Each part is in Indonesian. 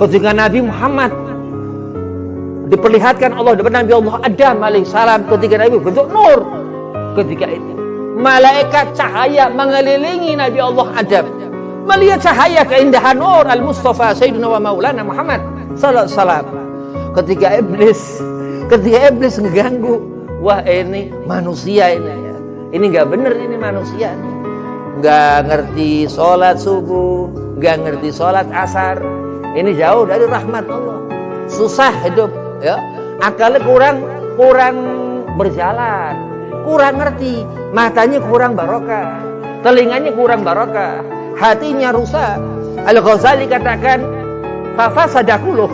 Ketika Nabi Muhammad diperlihatkan Allah depan Nabi Allah Adam alaihissalam, ketika Nabi bentuk nur, ketika itu malaikat cahaya mengelilingi Nabi Allah Adam, melihat cahaya keindahan nur al-Mustafa Sayyidina wa Maulana Muhammad sallallahu alaihi wasallam. Ketika iblis ngeganggu, wah ini manusia ini nggak bener, ini manusia nih, nggak ngerti sholat subuh, nggak ngerti sholat asar, ini jauh dari rahmat Allah, susah hidup, ya, akalnya kurang berjalan, kurang ngerti, matanya kurang barokah, telinganya kurang barokah, hatinya rusak. Al-Ghazali katakan fafasadakuluh,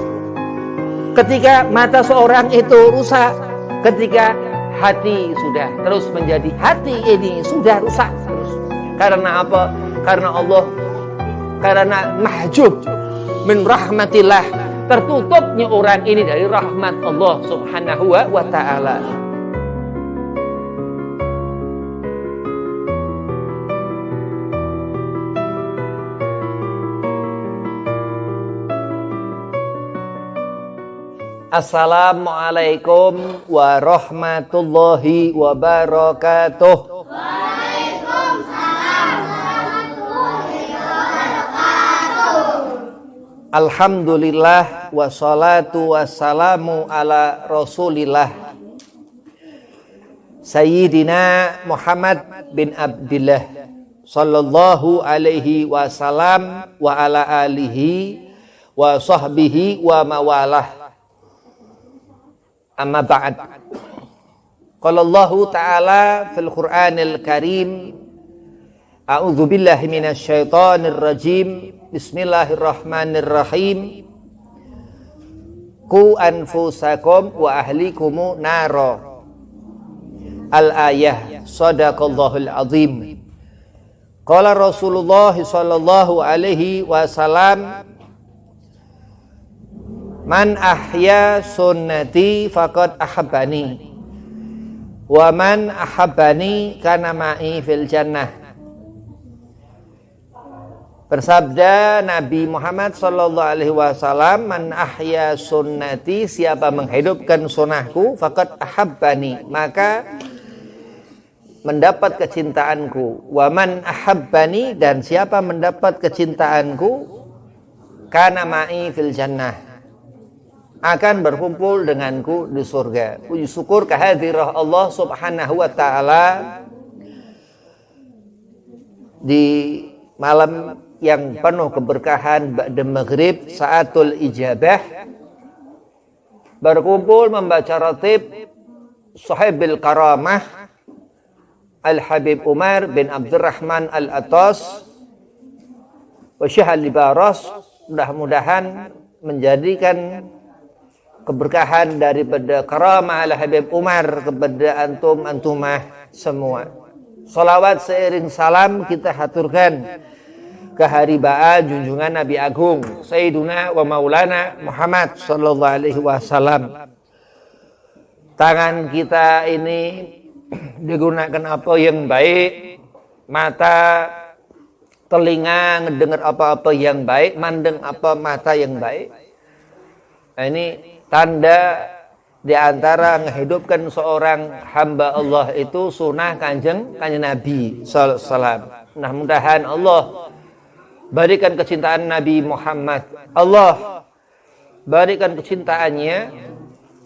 ketika mata seorang itu rusak, ketika hati sudah terus menjadi hati ini sudah rusak terus. Karena apa? Karena Allah, karena mahjub min rahmatillah, tertutupnya orang ini dari rahmat Allah subhanahu wa ta'ala. Assalamualaikum warahmatullahi wabarakatuh. Waalaikumsalam warahmatullahi wabarakatuh. Alhamdulillah wassalatu wassalamu ala Rasulillah Sayyidina Muhammad bin Abdillah sallallahu alaihi wasallam wa ala alihi wa sahbihi wa mawalah. Amma ba'd. Qala Allah Ta'ala fil Qur'anil Karim, a'udzu billahi minasy syaithanir rajim. Bismillahirrahmanirrahim. Qu anfusakum wa ahlikum naro. Al-ayah. Shadaqallahul azim. Qala Rasulullah sallallahu alaihi wasallam, man ahya sunnati faqad ahabbani wa man ahabbani kana ma'i fil jannah. Bersabda Nabi Muhammad sallallahu alaihi wasallam, man ahya sunnati, siapa menghidupkan sunnahku, faqad ahabbani, maka mendapat kecintaanku. Wa man ahabbani, dan siapa mendapat kecintaanku, kana ma'i fil jannah, akan berkumpul denganku di surga. Puji syukur kehadiran Allah subhanahu wa ta'ala di malam yang penuh keberkahan ba'da maghrib, saatul ijabah, berkumpul membaca ratib sahibil karamah Al-Habib Umar bin Abdurrahman Al-Atas wa Syekh Al-Libaras. Mudah-mudahan menjadikan keberkahan daripada karamah Al-Habib Umar kepada antum-antumah semua. Salawat seiring salam kita haturkan keharibaan junjungan Nabi Agung Sayyiduna wa Maulana Muhammad sallallahu alaihi wasallam. Tangan kita ini digunakan apa yang baik, mata, telinga ngedengar apa-apa yang baik, mandeng apa mata yang baik. Nah, ini tanda di antara menghidupkan seorang hamba Allah itu sunnah kanjeng Nabi sallallahu alaihi wasallam. Mudah-mudahan Allah berikan kecintaan Nabi Muhammad, Allah berikan kecintaannya,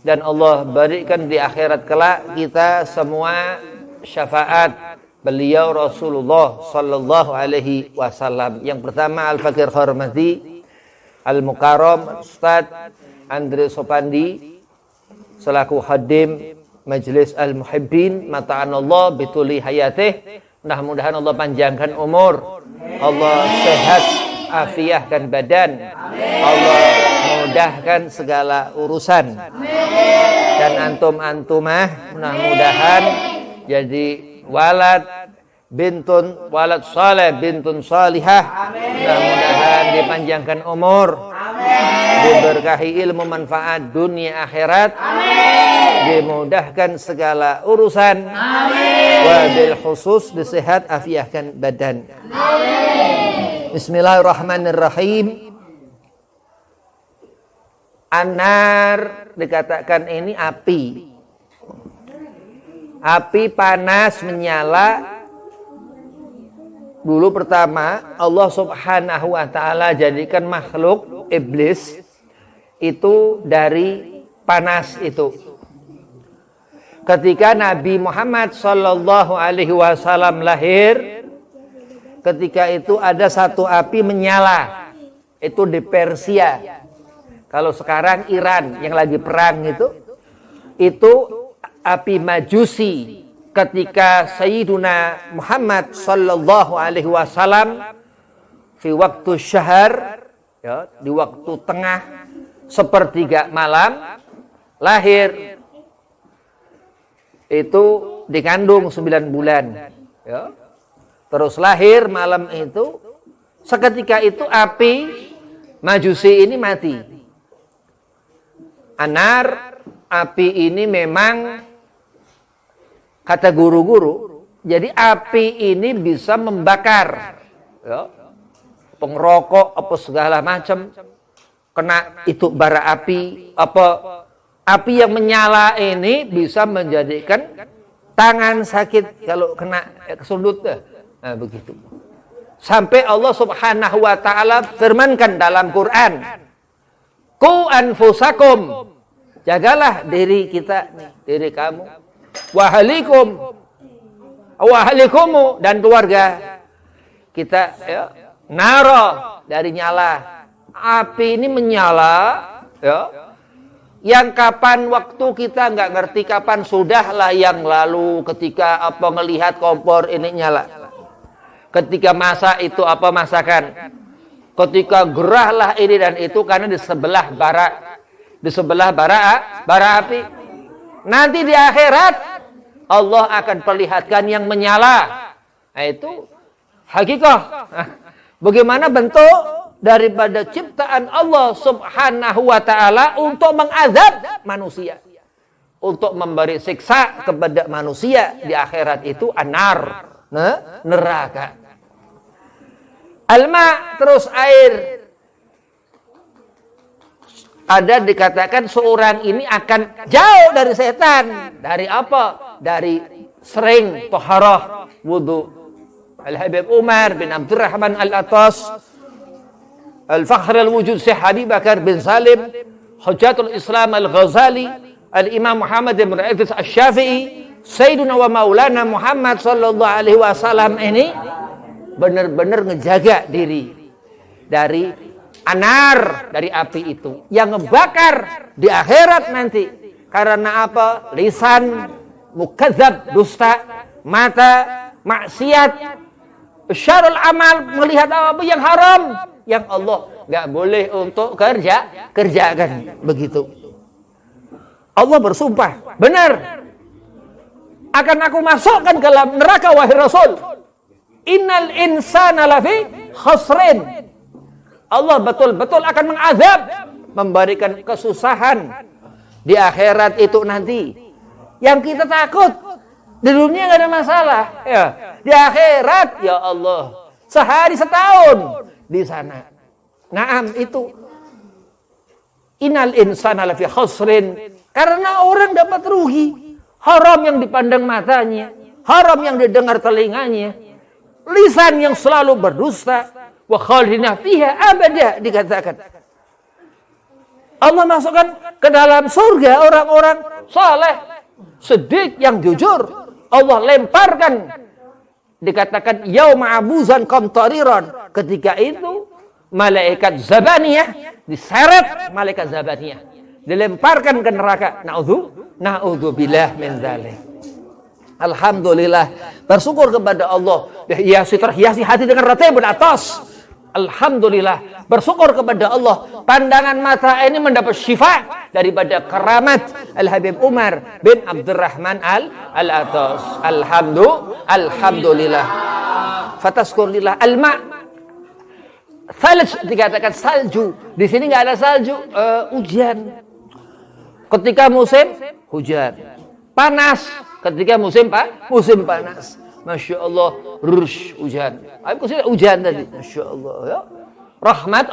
dan Allah berikan di akhirat kelak kita semua syafaat beliau Rasulullah sallallahu alaihi wasallam. Yang pertama Al-Fakir Hormati Al-Mukarram Ustaz Andre Sopandi selaku khadim Majelis Al-Muhibbin, mata'anallah bituli hayatih. Mudah-mudahan Allah panjangkan umur, Allah sehat afiahkan badan, Allah mudahkan segala urusan. Dan antum-antumah mudah-mudahan jadi walad saleh bintun salihah. Mudah-mudahan dipanjangkan umur, diberkahi ilmu manfaat dunia akhirat, dimudahkan segala urusan, wabil khusus disehat afiahkan badan. Bismillahirrahmanirrahim. Anar dikatakan ini api. Api panas menyala. Dulu pertama Allah Subhanahu wa taala jadikan makhluk iblis itu dari panas itu. Ketika Nabi Muhammad sallallahu alaihi wasallam lahir, ketika itu ada satu api menyala. Itu di Persia. Kalau sekarang Iran yang lagi perang itu api Majusi. Ketika Sayyiduna Muhammad sallallahu alaihi wasallam di waktu syahar, ya, di waktu tengah sepertiga malam lahir, itu dikandung 9 bulan, ya. Terus lahir malam itu, seketika itu api Majusi ini mati. Anar, api ini memang kata guru-guru, jadi api ini bisa membakar, ya, pengerokok apa segala macam, kena itu bara api, apa api yang menyala ini bisa menjadikan tangan sakit kalau kena kesundut, nah begitu. Sampai Allah Subhanahu wa taala firmankan dalam Quran, "Qu anfusakum", jagalah diri kita, diri kamu, wahalikumu dan keluarga kita, ya, naro dari nyala. Api ini menyala, ya, yang kapan waktu kita nggak ngerti kapan, sudahlah yang lalu ketika apa ngelihat kompor ini nyala, ketika masak itu apa masakan, ketika gerahlah ini dan itu karena di sebelah bara api. Nanti di akhirat Allah akan perlihatkan yang menyala. Nah, itu hakikah. Bagaimana bentuk daripada ciptaan Allah Subhanahu wa taala untuk mengazab manusia, untuk memberi siksa kepada manusia di akhirat itu anar, neraka. Alma, terus air. Ada dikatakan seorang ini akan jauh dari setan. Dari apa? Dari sering taharah wudu. Al-Habib Umar bin Abdurrahman Al-Atas, Al-Fakhr Al-Wujud Syekh Habib Bakar bin Salim, Hujjatul Islam Al-Ghazali, Al-Imam Muhammad bin Idris Asy-Syafi'i, Sayyiduna wa Maulana Muhammad sallallahu alaihi wasallam ini benar-benar ngejaga diri dari anar, dari api itu yang ngebakar di akhirat nanti. Karena apa? Lisan mukadzab, dusta, mata maksiat, syarul amal, melihat apa yang haram, yang Allah nggak boleh untuk kerjakan, begitu. Allah bersumpah, benar akan aku masukkan ke dalam neraka wahai Rasul. Innal insana lafi khasrin. Allah betul-betul akan mengazab, memberikan kesusahan di akhirat itu nanti. Yang kita takut di dunia nggak ada masalah, ya. Di akhirat, ya Allah, sehari setahun di sana. Naam itu. Innal insana lafi khasrin, karena orang dapat rugi. Haram yang dipandang matanya, haram yang didengar telinganya, lisan yang selalu berdusta. Wa khalidina fiha abada, dikatakan. Allah masukkan ke dalam surga orang-orang saleh, siddiq yang jujur. Allah lemparkan, dikatakan yauma abuzan qamtariran. Ketika itu malaikat Zabaniyah diseret, malaikat Zabaniyah dilemparkan ke neraka. Na'udzubillah min dzalik. Alhamdulillah, bersyukur kepada Allah. Terhiasi hati dengan ratibul atas. Alhamdulillah, bersyukur kepada Allah. Pandangan mata ini mendapat syifa daripada keramat Al-Habib Umar bin Abdurrahman Al-Atas. Alhamdulillah. Fataskurlillah. Al-ma' Salj, dikatakan salju. Di sini nggak ada salju, hujan. Ketika musim hujan. Panas ketika musim panas. Masya Allah, rush, hujan. Aku sih hujan tadi, Masya Allah, ya. rahmat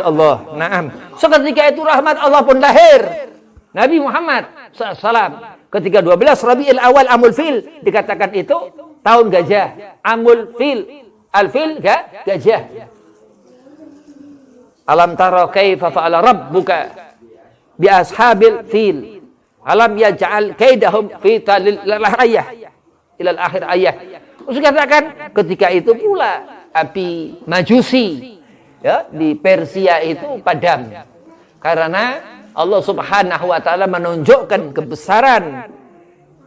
Allah. Naam. Seketika itu rahmat Allah pun lahir. Nabi Muhammad SAW. Ketika 12 Rabiul Awal Amul Fil dikatakan itu tahun gajah. Amul Fil. Al-Fil gajah. Alam tara kaifa fa'ala rabbuka bi ashabil fil. Alam yaj'al kaidahum fi talil-ayah. Ila akhir ayat. Terus dikatakan ketika itu pula api Majusi ya di Persia itu padam. Karena Allah Subhanahu wa taala menunjukkan kebesaran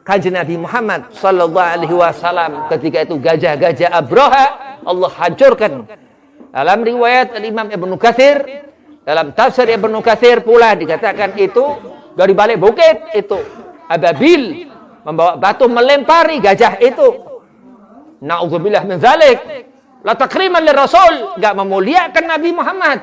Kanjeng Nabi Muhammad sallallahu alaihi wasallam ketika itu gajah-gajah Abraha Allah hancurkan. Dalam riwayat Imam Ibnu Katsir, dalam tafsir Ibnu Katsir pula dikatakan itu dari balik bukit itu ababil membawa batu melempari gajah itu. Na'udzubillah min dzalik. La takriman li Rasul, enggak memuliakan Nabi Muhammad.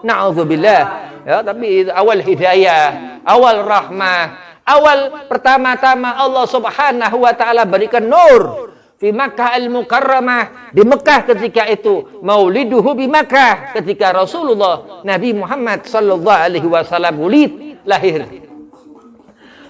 Na'udzubillah. Ya, tapi awal hidayah, awal rahmah, awal pertama-tama Allah Subhanahu wa taala berikan nur di Makkah Al-Mukarramah, di Mekah ketika itu mauliduhu di Makkah ketika Rasulullah Nabi Muhammad sallallahu alaihi wasallam lahir.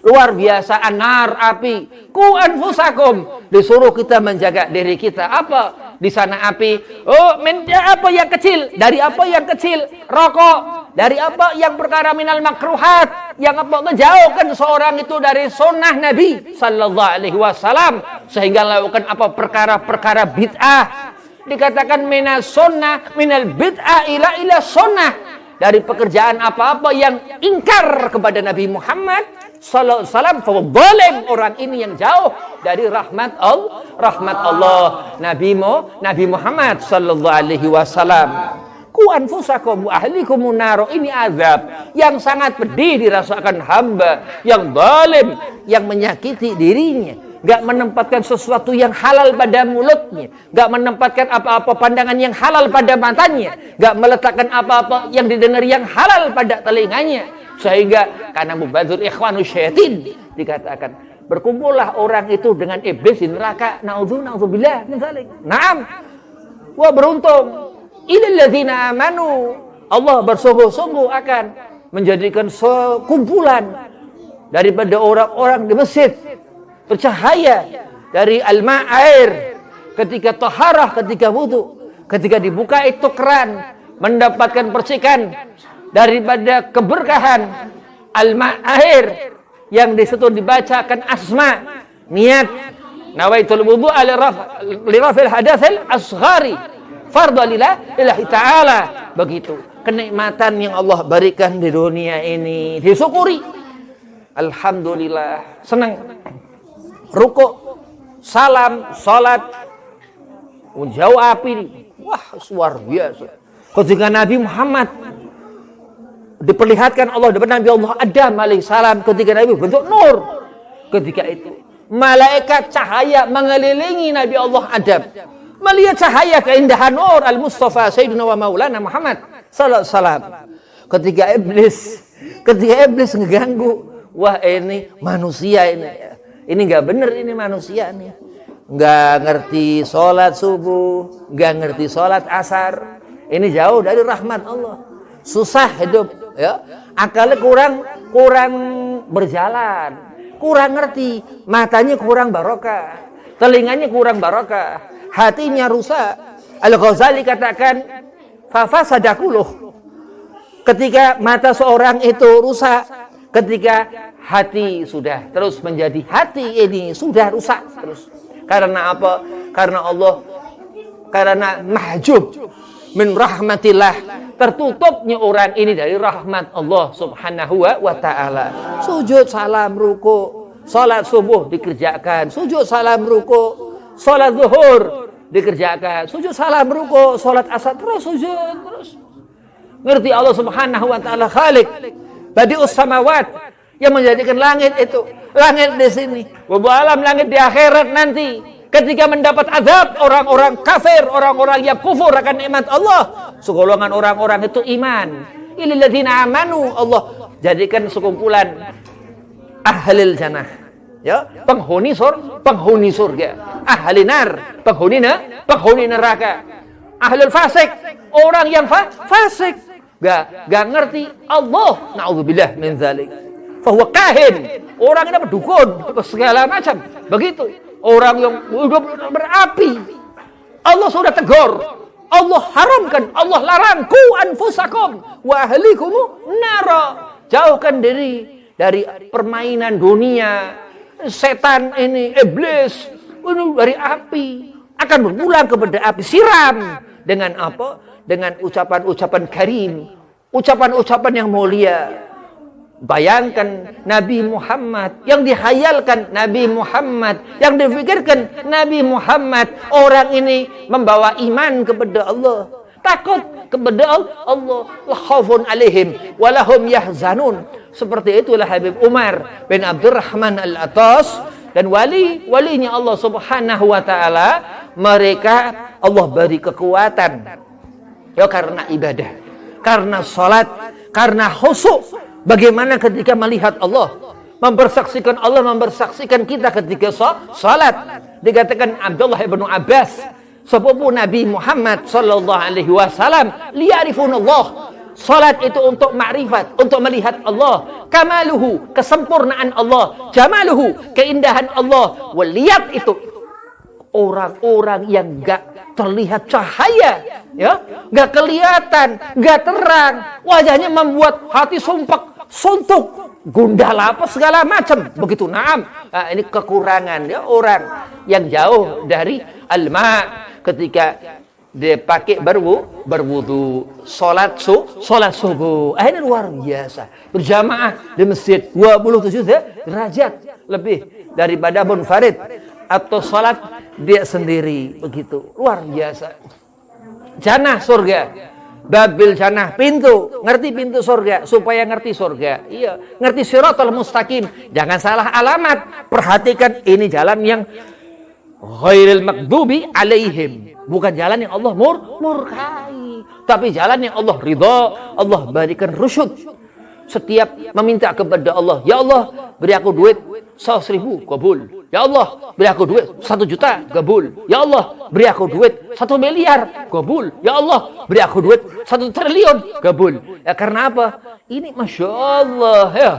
Luar biasa, anar api. Ku anfusakum, disuruh kita menjaga diri kita. Apa di sana api? Oh, apa yang kecil? Dari apa yang kecil? Rokok. Dari apa yang perkara minal makruhat? Yang apa menjauhkan seorang itu dari sunnah Nabi sallallahu alaihi wasallam sehingga melakukan apa perkara-perkara bid'ah. Dikatakan minas sunnah, minal bid'ah ila sunnah. Dari pekerjaan apa-apa yang ingkar kepada Nabi Muhammad sallallahu alaihi wasallam, zalim orang ini yang jauh dari rahmat Allah. Nabi Muhammad sallallahu alaihi wasallam. Ku anfusakum wa ahlikum nar, ini azab yang sangat pedih dirasakan hamba yang zalim, yang menyakiti dirinya, enggak menempatkan sesuatu yang halal pada mulutnya, enggak menempatkan apa-apa pandangan yang halal pada matanya, enggak meletakkan apa-apa yang didengar yang halal pada telinganya, sehingga karena mubadzir ikhwanus syaitin dikatakan berkumpullah orang itu dengan iblis di neraka. Na'udzubillah min dzalik. Naam. Wah, beruntung ilal ladzina amanu, Allah bersungguh-sungguh akan menjadikan sekumpulan daripada orang-orang di masjid bercahaya dari alma air ketika taharah, ketika wudu, ketika dibuka itu keran mendapatkan percikan daripada keberkahan alma air yang disitu dibacakan asma niat nawaitul wudu li rafil hadatsil asghari fardhu lillahi ta'ala. Begitu kenikmatan yang Allah berikan di dunia ini disyukuri. Alhamdulillah, senang. Rukuk, salam, salat, jauh api. Wah, luar biasa. Ketika Nabi Muhammad diperlihatkan Allah depan Nabi Allah Adam alaihissalam, ketika Nabi bentuk nur, ketika itu malaikat cahaya mengelilingi Nabi Allah Adam. Melihat cahaya keindahan nur al-Mustafa Sayyidina wa Maulana Muhammad sallallahu alaihi wasallam. Ketika iblis ngeganggu, wah ini manusia ini enggak benar, ini manusia nih. Enggak ngerti salat subuh, enggak ngerti salat asar. Ini jauh dari rahmat Allah. Susah hidup, ya. Akalnya kurang berjalan, kurang ngerti, matanya kurang barokah, telinganya kurang barokah. Hatinya rusak. Al-Ghazali katakan fafasadakuluh. Ketika mata seorang itu rusak, ketika hati sudah terus menjadi hati ini sudah rusak terus. Karena apa? Karena mahjub min rahmatillah, tertutupnya orang ini dari rahmat Allah Subhanahu wa taala. Sujud, salam, ruku, salat subuh dikerjakan, sujud, salam, ruku, salat zuhur dikerjakan, sujud, salam, ruku, salat asar, terus sujud terus. Ngerti Allah Subhanahu wa taala Khalik Badius samawat, yang menjadikan langit itu, langit di sini, wa alam langit di akhirat nanti. Ketika mendapat azab orang-orang kafir, orang-orang yang kufur akan nikmat Allah, segolongan orang-orang itu iman. Ilal ladzina amanu, Allah jadikan sekumpulan ahlil jannah, ya, penghuni surga, ahli nar, penghuni neraka. ahlul fasik, orang yang fasik, gak ngerti Allah, naudzubillah min dzalik. Fahuwa kahin, orang ini berdukun, segala macam. Begitu, orang yang berapi. Allah sudah tegur, Allah haramkan, Allah larang, ku anfusakum wa ahlikum nara. Jauhkan diri dari permainan dunia, setan ini, iblis, ini dari api. Akan berpulang kepada api, siram. Dengan apa? Dengan ucapan-ucapan karim, ucapan-ucapan yang mulia. Bayangkan Nabi Muhammad, yang dihayalkan Nabi Muhammad, yang difikirkan Nabi Muhammad, orang ini membawa iman kepada Allah, takut kepada Allah, la khaufun alaihim wa lahum yahzanun. Seperti itulah Habib Umar bin Abdurrahman Al-Attas dan walinya Allah Subhanahu wa taala. Mereka Allah beri kekuatan ya karena ibadah, karena salat, karena khusyuk. Bagaimana ketika melihat Allah, mempersaksikan Allah, mempersaksikan kita ketika salat. Dikatakan Abdullah bin Abbas, sepupu Nabi Muhammad sallallahu alaihi wasallam, liya'rifunallah. Salat itu untuk makrifat, untuk melihat Allah. Kamaluhu, kesempurnaan Allah. Jamaluhu, keindahan Allah. Waliyat itu orang-orang yang gak terlihat cahaya, ya, gak kelihatan, gak terang, wajahnya membuat hati sumpek, suntuk, gundala apa segala macam. Begitu, naam. Nah, ini kekurangan ya orang yang jauh dari al-ma. Ketika dia pakai berwudu, salat subuh. Ini luar biasa. Berjamaah di masjid 27 derajat lebih daripada munfarid atau salat dia sendiri. Begitu, luar biasa. Jannah surga. Babil jannah, pintu, ngerti pintu surga supaya ngerti surga. Iya, ngerti siratal mustaqim. Jangan salah alamat. Perhatikan ini jalan yang ghairil maghdubi alaihim. Bukan jalan yang Allah murkai, tapi jalan yang Allah ridha, Allah berikan rusyud. Setiap meminta kepada Allah, ya Allah, beri aku duit 100.000, kabul. Ya Allah, beri aku duit 1 juta, kabul. Ya Allah, beri aku duit 1 miliar, kabul. Ya Allah, beri aku duit 1 triliun, kabul. Ya karena apa? Ini Masya Allah ya.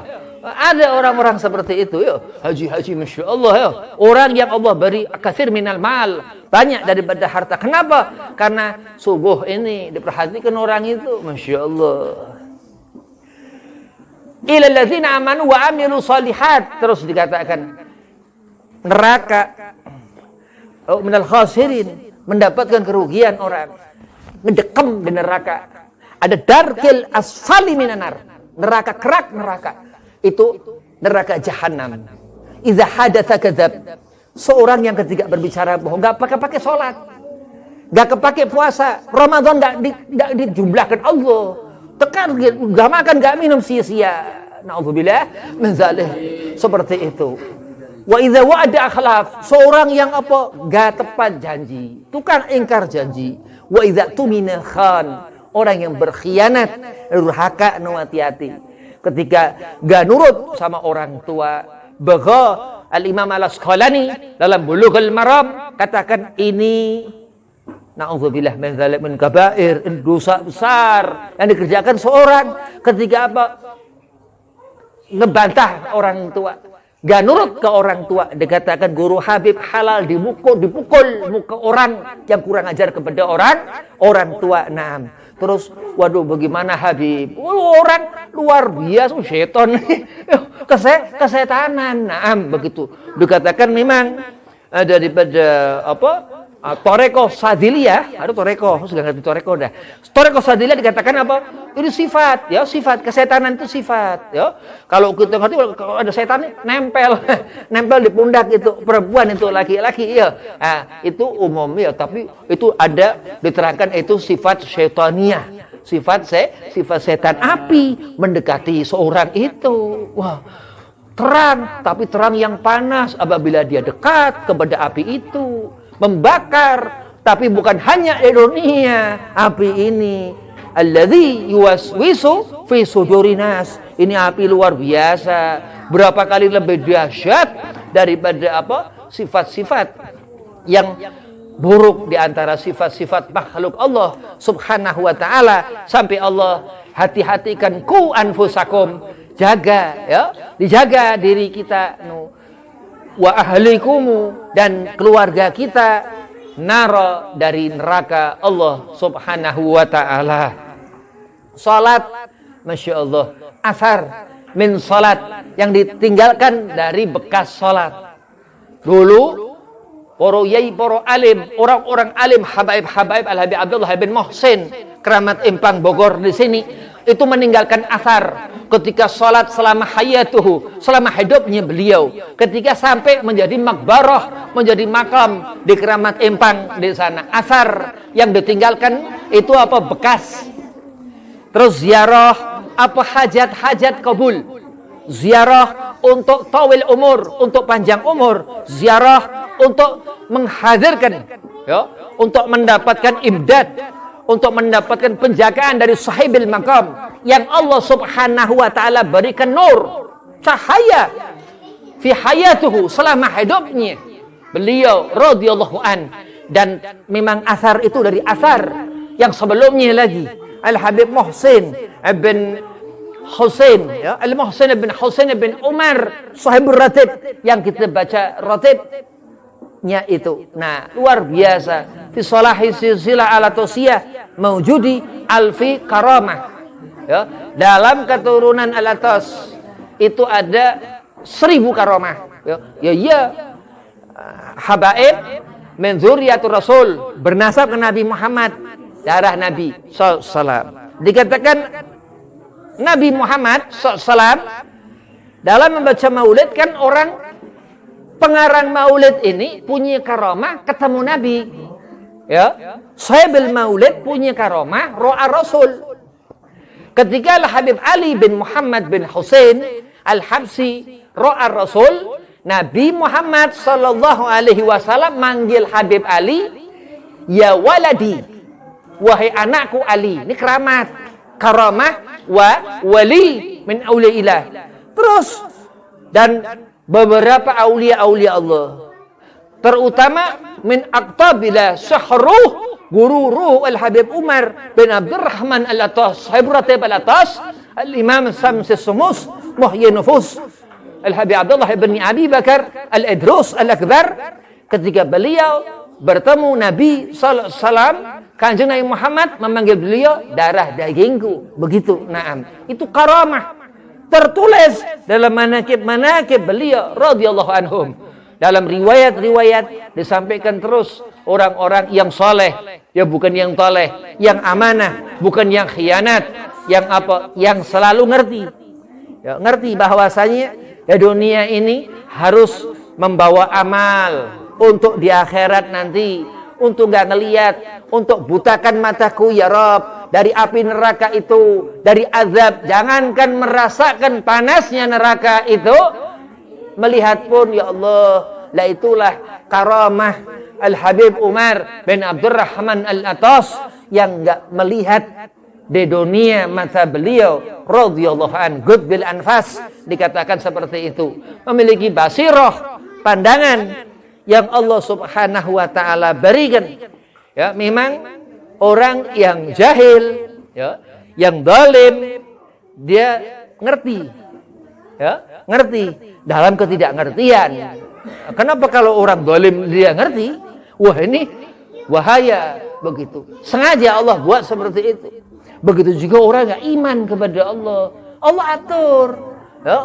Ada orang-orang seperti itu ya. Haji Masya Allah ya. Orang yang Allah beri katsir minal mal, banyak daripada harta. Kenapa? Karena subuh ini diperhatikan orang itu, Masya Allah. Ilal ladzina amanu wa amilu shalihat, terus dikatakan neraka minal khasirin, mendapatkan kerugian orang, ngedekem di neraka. Ada darkil asfali minanar, neraka kerak neraka. Itu neraka jahanam. Idza hadatsa kadzab. Seorang yang ketika berbicara bohong, enggak pakai salat, enggak kepake puasa, Ramadan enggak dijumlahkan Allah. Tekan, gak makan, gak minum sia-sia. Na'udzubillah min dzalik. Seperti itu. Wa idza wa'ada akhlaf, seorang yang apa? Gak tepat janji, tukang ingkar janji. Wa idza tumina khan, orang yang berkhianat, durhaka, hati-hati. Ketika gak nurut sama orang tua, bagha. Al-Imam Al-Asqalani dalam Bulughul Maram katakan ini na'udzubillah min dzalik min kabair, dosa besar yang dikerjakan seorang ketika apa? Ngebantah orang tua, gak nurut ke orang tua. Dikatakan guru Habib halal dipukul muka orang yang kurang ajar kepada orang tua. Naam. Terus waduh bagaimana Habib? Orang luar biasa, setan. Kesetanan. Naam, begitu. Dikatakan memang daripada apa? Toreko Sadiliyah, ada Toreko, sudah ngerti Toreko dah. Toreko Sadiliyah dikatakan apa? Itu sifat, ya, sifat kesetanan itu sifat, ya. Kalau kita ngerti kalau ada setan nempel di pundak itu perempuan itu laki-laki, ya. Nah, itu umum ya, tapi itu ada diterangkan itu sifat syaitaniah. Sifat setan api mendekati seorang itu. Wah, terang, tapi terang yang panas apabila dia dekat kepada api itu. Membakar, tapi bukan hanya di dunia. Api ini alladzi yuwaswisu fi sudurinas. Ini api luar biasa, berapa kali lebih dahsyat daripada apa? Sifat-sifat yang buruk di antara sifat-sifat makhluk Allah Subhanahu wa taala, sampai Allah hati-hatikan ku anfusakum, jaga ya, dijaga diri kita wa ahlikumu, dan keluarga kita nara, dari neraka Allah Subhanahu wa taala. Salat, Masya Allah, asar min salat, yang ditinggalkan dari bekas salat. Dulu para yai, para alim, orang-orang alim, habaib Al-Habib Abdullah bin Muhsin Keramat Empang Bogor di sini, itu meninggalkan asar ketika sholat selama hayatuhu, selama hidupnya beliau, ketika sampai menjadi makbarah, menjadi makam di Keramat Empang di sana. Asar yang ditinggalkan itu apa? Bekas. Terus ziarah apa? Hajat-hajat kabul, ziarah untuk tawil umur, untuk panjang umur, ziarah untuk menghadirkan ya, untuk mendapatkan imdad, untuk mendapatkan penjagaan dari sahibil maqam yang Allah Subhanahu wa taala berikan nur, cahaya fi hayatuhu, selama hidupnya beliau radhiyallahu an. Dan memang asar itu dari asar yang sebelumnya lagi, Al-Habib Muhsin bin Husain ya, Al-Muhsin bin Husain bin Umar sahibul ratib, yang kita baca ratibnya itu. Nah, luar biasa. Fi salahi silsilah ala tosiyah mawjudi alfi karamah ya, dalam keturunan Al-Atas itu ada 1000 karamah ya, habaib min dzurriyyatur rasul, bernasab ke Nabi Muhammad, darah Nabi sallallahu. Dikatakan Nabi Muhammad SAW dalam membaca maulid, kan orang pengarang maulid ini punya karamah ketemu Nabi ya, sahibul maulid punya karamah ro'a Rasul. Ketika Al-Habib Ali bin Muhammad bin Husain Al-Habsi ro'a Rasul, Nabi Muhammad sallallahu alaihi wasallam manggil Habib Ali, ya waladi, wahai anakku Ali. Ini keramat, karamah wa wali min auliillah. Terus dan beberapa aulia-aulia Allah, terutama min aqtabillah syahruh, guru ruh Al-Habib Umar bin Abdurrahman Al-Atas, sahib ratib Al-Atas, Al-Imam Samsi Sumus Muhyi Nufus Al-Habib Abdullah bin Abi Bakar Al-Idrus Al-Akbar. Ketika beliau bertemu Nabi sallallahu alaihi wasallam, Kanjeng Nabi Muhammad memanggil beliau darah dagingku. Begitu, naam. Itu karamah tertulis dalam manaqib beliau radhiyallahu anhum. Dalam riwayat-riwayat disampaikan terus orang-orang yang soleh, ya bukan yang toleh, yang amanah, bukan yang khianat, yang apa? Yang selalu ngerti. Ya, ngerti bahwasanya di dunia ini harus membawa amal untuk di akhirat nanti, untuk nggak ngelihat, untuk butakan mataku ya Rabb dari api neraka itu, dari azab. Jangankan merasakan panasnya neraka itu, melihat pun ya Allah. La itulah karamah Al-Habib Umar bin Abdurrahman Al-Atas yang nggak melihat di dunia mata beliau radhiyallahu an, gud bil anfas, dikatakan seperti itu, memiliki basirah, pandangan yang Allah Subhanahu wa taala berikan. Ya, memang orang yang jahil, ya, yang zalim, dia ngerti. Ya, ngerti dalam ketidakngertian. Kenapa kalau orang zalim dia ngerti? Wah, ini bahaya, begitu. Sengaja Allah buat seperti itu. Begitu juga orang yang iman kepada Allah. Allah atur. Ya,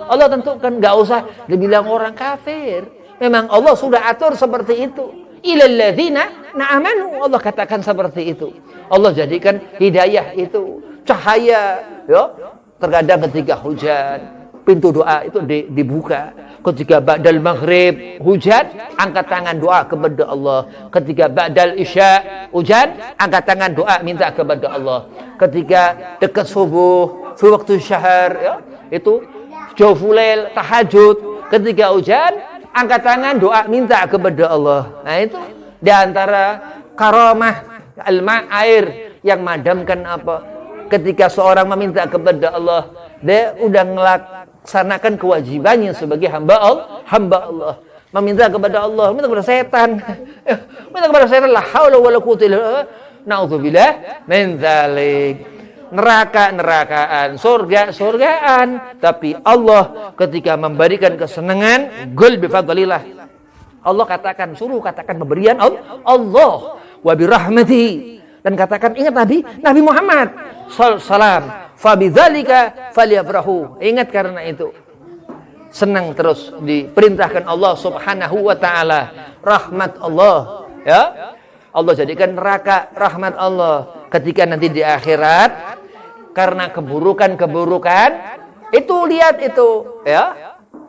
Allah tentukan, enggak usah dibilang orang kafir. Memang Allah sudah atur seperti itu. Ilal ladzina na'amanu, Allah katakan seperti itu. Allah jadikan hidayah itu cahaya, ya. Terkadang ketika hujan, pintu doa itu dibuka. Ketika ba'dal maghrib hujan, angkat tangan doa kepada Allah. Ketika ba'dal isya hujan, angkat tangan doa minta kepada Allah. Ketika dekat subuh, fi waktu syahar, ya, itu jawfulail, tahajud. Ketika hujan, angkat tangan doa minta kepada Allah. Nah, itu di antara karamah alma, air yang madamkan apa? Ketika seorang meminta kepada Allah, dia udah melaksanakan kewajibannya sebagai hamba Allah. meminta kepada Allah, minta kepada setan. Minta kepada setan, la haula wala quwwata illa billah. Naudzubillah min dzalik. Neraka-nerakaan, surga-surgaan, tapi Allah ketika memberikan kesenangan, qul bi fadlillah. Allah katakan, suruh katakan pemberian Allah wa bi rahmatihi, dan katakan, ingat Nabi Muhammad sallallahu fa bidzalika falyafrahu. Ingat karena itu senang terus diperintahkan Allah Subhanahu wa taala, rahmat Allah, ya. Allah jadikan neraka rahmat Allah. Ketika nanti di akhirat karena keburukan-keburukan itu, lihat itu, ya,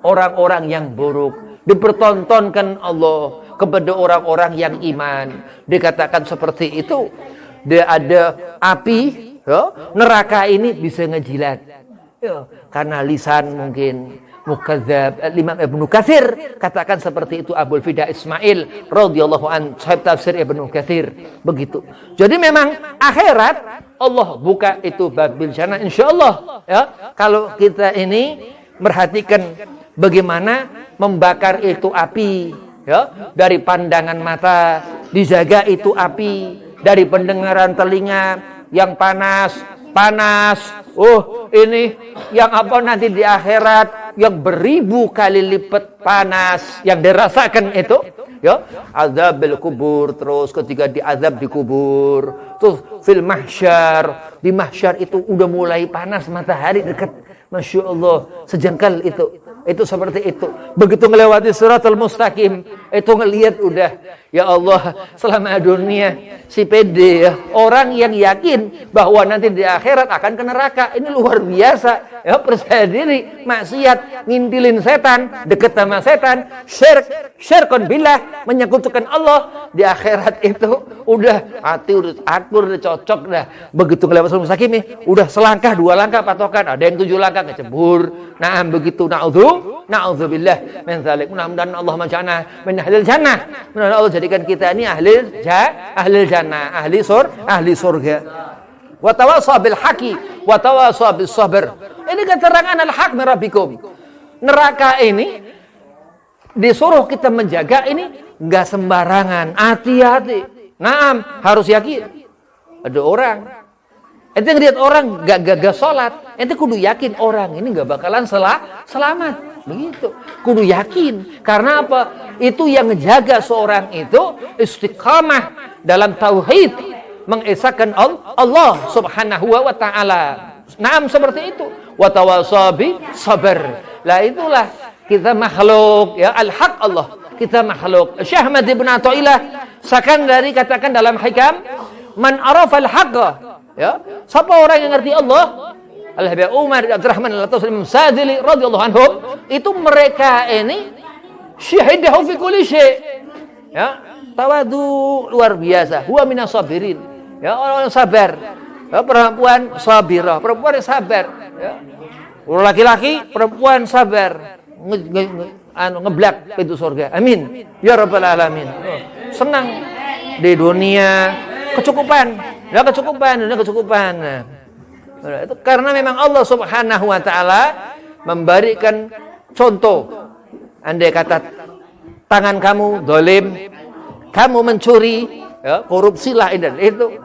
orang-orang yang buruk dipertontonkan Allah kepada orang-orang yang iman. Dikatakan seperti itu, dia ada api, ya, neraka ini bisa ngejilat, ya, karena lisan mungkin mukadzab. Imam Ibnu Katsir katakan seperti itu, Abul Fida Ismail radhiyallahu an, sahib tafsir Ibnu Katsir, begitu. Jadi memang akhirat Allah buka itu babil jannah insyaallah, ya. Kalau kita ini merhatikan bagaimana membakar itu api, ya, dari pandangan mata dijaga itu api, dari pendengaran telinga yang panas. Oh, ini yang apa nanti di akhirat yang beribu kali lipat panas yang dirasakan itu, ya, azabil kubur. Terus ketika diazab di kubur, terus fil mahsyar, di mahsyar itu udah mulai panas, matahari dekat, masya Allah, sejengkal itu seperti itu. Begitu melewati siratal mustaqim, itu ngelihat udah, ya Allah, selama dunia si pede, ya, orang yang yakin bahwa nanti di akhirat akan ke neraka, ini luar biasa, ya, percaya diri, maksiat, ngintilin setan, deket sama setan, syirkun billah, menyekutukan Allah, di akhirat itu udah hati udah akur, udah cocok dah. Begitu melewati siratal mustaqim, udah selangkah, 2 langkah patokan, ada yang 7 langkah kecebur. Nah, begitu, na'udzubillah min dzalik. Mudah-mudahan Allah menjana min ahlil jannah. Mudah-mudahan Allah jadikan kita ini ahli jannah, ahli surga. Wa tawassaw bil haqqi wa tawassaw bis sabr. Ini keterangan al-haq min rabbikum. Neraka ini disuruh kita menjaga ini enggak sembarangan, hati-hati. Naam, harus yakin. Ada orang, ente ngeliat orang gak sholat, ente kudu yakin orang ini gak bakalan selamat. Begitu, kudu yakin. Karena apa? Itu yang menjaga seorang itu istiqamah dalam tauhid, mengesahkan Allah Subhanahu wa ta'ala. Naam, seperti itu. Wa tawasabi sabar. Lah itulah kita makhluk, ya, al-haq Allah. Kita makhluk. Syekh Ahmad bin Athaillah Sakandari katakan dalam hikam, man arafal haqqa, ya, siapa orang yang ngerti Allah, Al-Habib Umar Abdurrahman Al-Atas Imam Sadili radhiyallahu anhum, itu mereka ini syahidahu fi kulli syai', ya, tawadu luar biasa, huwa minas sabirin, ya, orang sabar, ya, perempuan sabirah, perempuan yang sabar, ya, laki-laki perempuan sabar, ngeblak pintu surga, amin ya rabbal alamin. Senang di dunia, kecukupan. Nah, itu karena memang Allah Subhanahu wa taala memberikan contoh. Andai kata tangan kamu zalim, kamu mencuri, ya, korupsilah itu.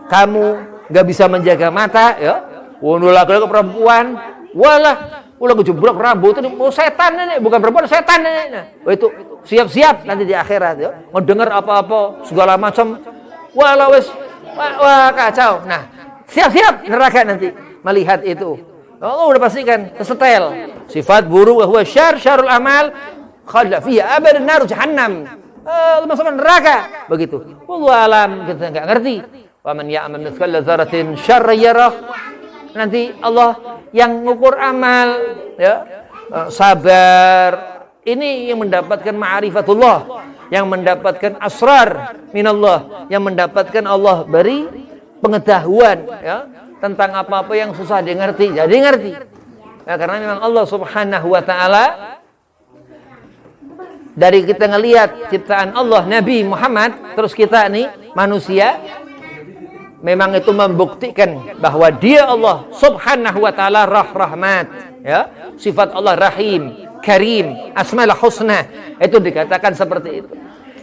Kamu enggak bisa menjaga mata, ya. Wong laki-laki perempuan, walah, ulah kejeblok rambut ini, oh, setan ini, bukan perempuan, setan ini. Nah, itu siap-siap nanti di akhirat, ya. Ngedengar apa-apa segala macam, wah kacau. Nah, siap-siap neraka nanti melihat itu. Allah udah pastikan kesetel. Sifat buruk wa huwa syarrul amal khalda fiha abadan nar jahannam. Masuk neraka begitu. Wallahu alam, kita enggak ngerti. Wa man ya'mal mithqala dzarratin syarran yarah. Nanti Allah yang ngukur amal, ya, sabar. Ini yang mendapatkan ma'rifatullah, yang mendapatkan asrar minallah, yang mendapatkan Allah beri pengetahuan, ya, tentang apa-apa yang susah dimengerti, jadi ngerti. Ya, karena memang Allah Subhanahu wa taala dari kita ngelihat ciptaan Allah Nabi Muhammad, terus kita nih manusia, memang itu membuktikan bahwa dia Allah Subhanahu wa taala rahmat, ya, sifat Allah rahim, Karim, Asmaul Husna. Itu dikatakan seperti itu.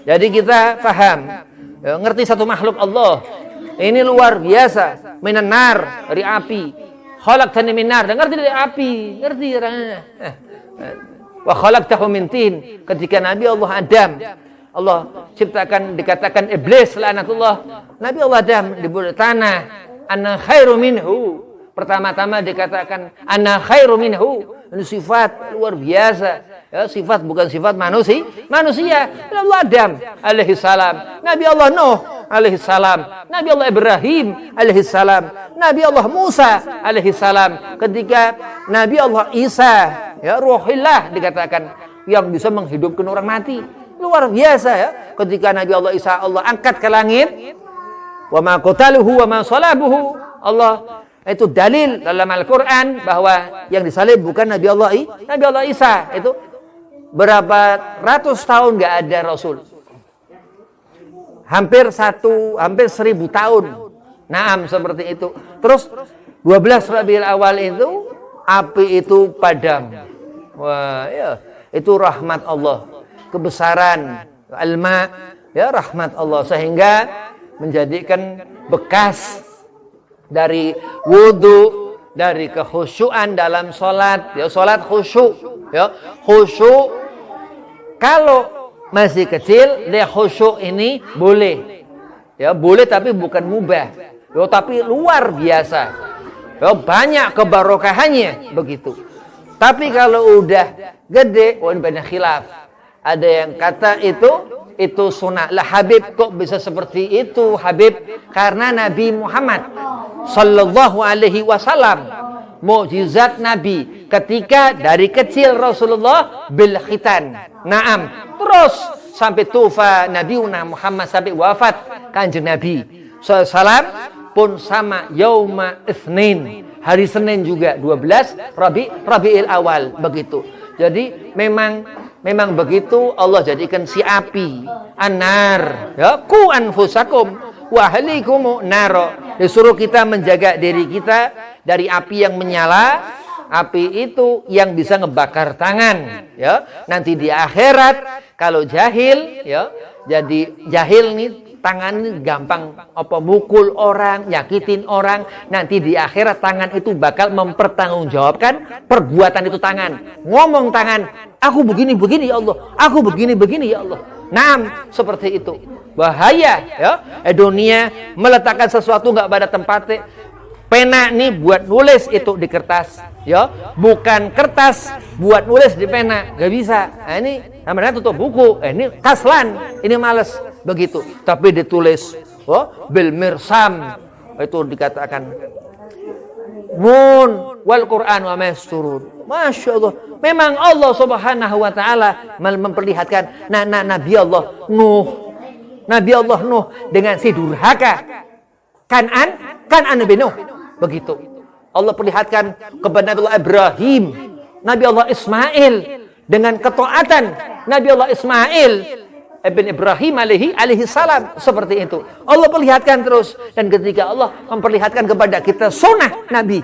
Jadi kita paham, ya, ngerti satu makhluk Allah. Ini luar biasa. Minan nar, dari api. Khalaqtani min nar, ngerti dari api, ngerti orangnya. Wa khalaqtahu min tin. Ketika Nabi Allah Adam, Allah ciptakan, dikatakan iblis laknatullah. Nabi Allah Adam diberi tanah. Ana khairu minhu. Pertama-tama dikatakan ana khairu minhu. Ini sifat luar biasa. Ya, sifat bukan sifat manusia. Nabi Allah Adam alaihi salam, Nabi Allah Nuh alaihi salam, Nabi Allah Ibrahim alaihi salam, Nabi Allah Musa alaihi salam. Ketika Nabi Allah Isa, ya Ruhillah dikatakan, yang bisa menghidupkan orang mati. Luar biasa ya. Ketika Nabi Allah Isa Allah angkat ke langit, wa ma qataluhu wa ma salabuhu. Allah itu dalil dalam Al-Quran bahwa yang disalib bukan Nabi Allah Isa. Itu berapa ratus tahun gak ada Rasul. Hampir 1000 tahun. Naam, seperti itu. Terus 12 Rabiul Awal itu api itu padam. Wah, ya, itu rahmat Allah, kebesaran alma, ya rahmat Allah, sehingga menjadikan bekas dari wudu, dari kekhusyuan dalam sholat, ya sholat khusyuk, ya khusyuk. Kalau masih kecil, dia khusyuk ini boleh, ya boleh, tapi bukan mubah, ya tapi luar biasa, ya banyak kebarokahannya begitu. Tapi kalau udah gede, ini banyak khilaf. Ada yang kata itu sunnah. Lah Habib kok bisa seperti itu Habib? Karena Nabi Muhammad sallallahu alaihi wasallam, mukjizat Nabi ketika dari kecil Rasulullah bil khitan. Naam. Terus sampai tufa Nabiuna Muhammad, sampai wafat Kanjeng Nabi sallallahu pun sama yauma Itsnin, hari Senin juga 12 Rabiul Awal begitu. Jadi memang begitu Allah jadikan si api anar, ya ku anfusakum wa ahlikum naro. Disuruh kita menjaga diri kita dari api yang menyala. Api itu yang bisa ngebakar tangan, ya. Nanti di akhirat kalau jahil, ya, jadi jahil nih tangan ini gampang apa mukul orang, nyakitin orang. Nanti di akhirat tangan itu bakal mempertanggungjawabkan perbuatan itu tangan. Ngomong tangan, aku begini-begini ya Allah, aku begini-begini ya Allah. Naam, seperti itu. Bahaya, ya. Dunia meletakkan sesuatu nggak pada tempatnya. Pena nih buat nulis itu di kertas, ya, bukan kertas buat nulis di pena, nggak bisa. Nah, ini namanya tutup buku, ini kaslan, ini males begitu. Tapi ditulis, oh, bil mirsam, itu dikatakan nun wal Quran wa masturun. Masya Allah, memang Allah Subhanahu Wa Taala memperlihatkan Nabi Allah Nuh dengan si durhaka Kan'an Nabi Nuh. Begitu. Allah perlihatkan kepada Nabi Allah Ibrahim, Nabi Allah Ismail dengan ketaatan Nabi Allah Ismail ibn Ibrahim alaihi salam, seperti itu. Allah perlihatkan terus, dan ketika Allah memperlihatkan kepada kita sunnah Nabi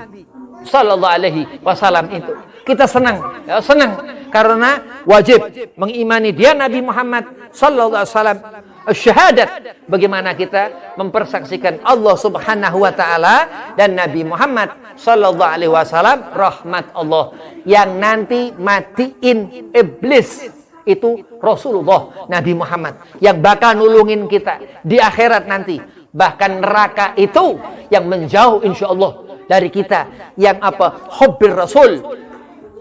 sallallahu alaihi wasallam itu, kita senang, ya, senang karena wajib mengimani dia Nabi Muhammad sallallahu alaihi wasallam. Syahadat, bagaimana kita mempersaksikan Allah Subhanahu Wa Taala dan Nabi Muhammad sallallahu alaihi wasallam rahmat Allah, yang nanti matiin iblis itu Rasulullah Nabi Muhammad, yang bakal nulungin kita di akhirat nanti. Bahkan neraka itu yang menjauh insyaallah dari kita, yang apa? Hubbir Rasul,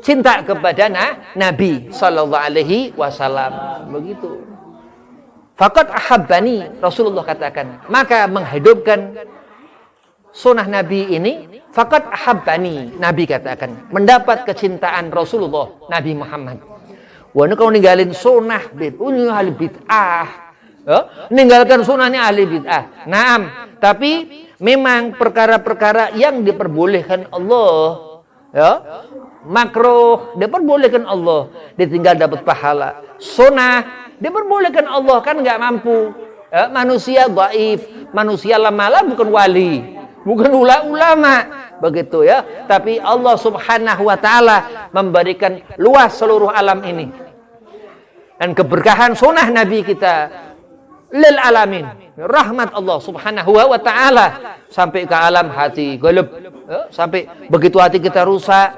cinta kepada Nabi sallallahu alaihi wasallam. Begitu. Faqad ahabbani, Rasulullah katakan, maka menghidupkan sunnah Nabi ini, faqad ahabbani, Nabi katakan, mendapat kecintaan Rasulullah Nabi Muhammad. Wah, ini kalau ninggalin sunnah ahli bid'ah, ya, ninggalkan sunnahnya ahli bid'ah. Naam, tapi memang perkara-perkara yang diperbolehkan Allah, ya, makruh diperbolehkan Allah, ditinggal dapat pahala. Sunnah diperbolehkan Allah, kan nggak mampu, ya, manusia dhaif, manusia lemah, bukan wali, bukan ulama, begitu ya. Tapi Allah Subhanahu wa taala memberikan luas seluruh alam ini. Dan keberkahan sunnah Nabi kita lil alamin, rahmat Allah Subhanahu wa taala sampai ke alam hati golub ya. Sampai begitu hati kita rusak,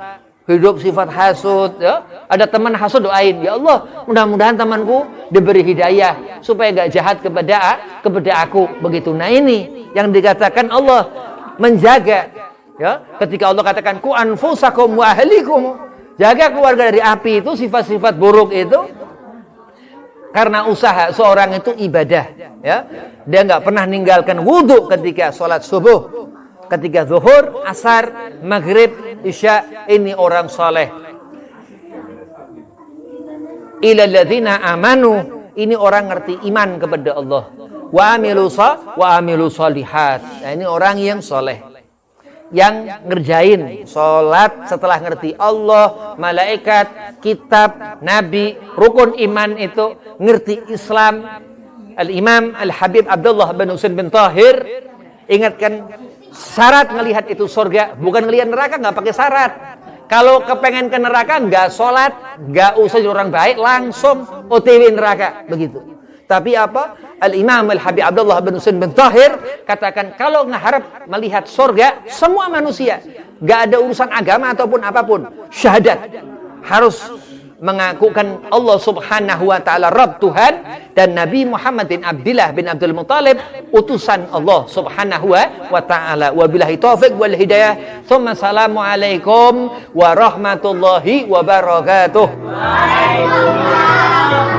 hidup sifat hasud ya. Ada teman hasud, doain, ya Allah mudah-mudahan temanku diberi hidayah supaya gak jahat kepada aku begitu. Nah ini yang dikatakan Allah menjaga ya. Ketika Allah katakan ku anfusakum wa ahlikum, jaga keluarga dari api, itu sifat-sifat buruk itu karena usaha seorang itu ibadah ya. Dia nggak pernah ninggalkan wudu ketika sholat subuh, ketika zuhur, asar, maghrib, isya. Ini orang soleh. Ilal ladzina amanu, ini orang ngerti iman kepada Allah. Wa amilu sholihat. Nah, ini orang yang soleh, yang ngerjain sholat setelah ngerti Allah, malaikat, kitab, nabi, rukun iman itu, ngerti Islam. Al-Imam Al-Habib Abdullah bin Husain bin Tahir ingatkan, syarat ngelihat itu surga, bukan ngelihat neraka, nggak pakai syarat. Kalau kepengen ke neraka, nggak sholat, nggak usah jadi orang baik, langsung OTW neraka, begitu. Tapi apa? Al-Imam Al-Habib Abdullah bin Husain bin Tahir katakan, kalau ngeharap melihat surga, semua manusia, nggak ada urusan agama ataupun apapun, syahadat, harus mengakukan Allah Subhanahu wa taala Rabb Tuhan, dan Nabi Muhammad bin Abdullah bin Abdul Muttalib utusan Allah Subhanahu wa taala. Wabillahi taufik wal hidayah. Assalamualaikum warahmatullahi wabarakatuh. Waalaikumsalam.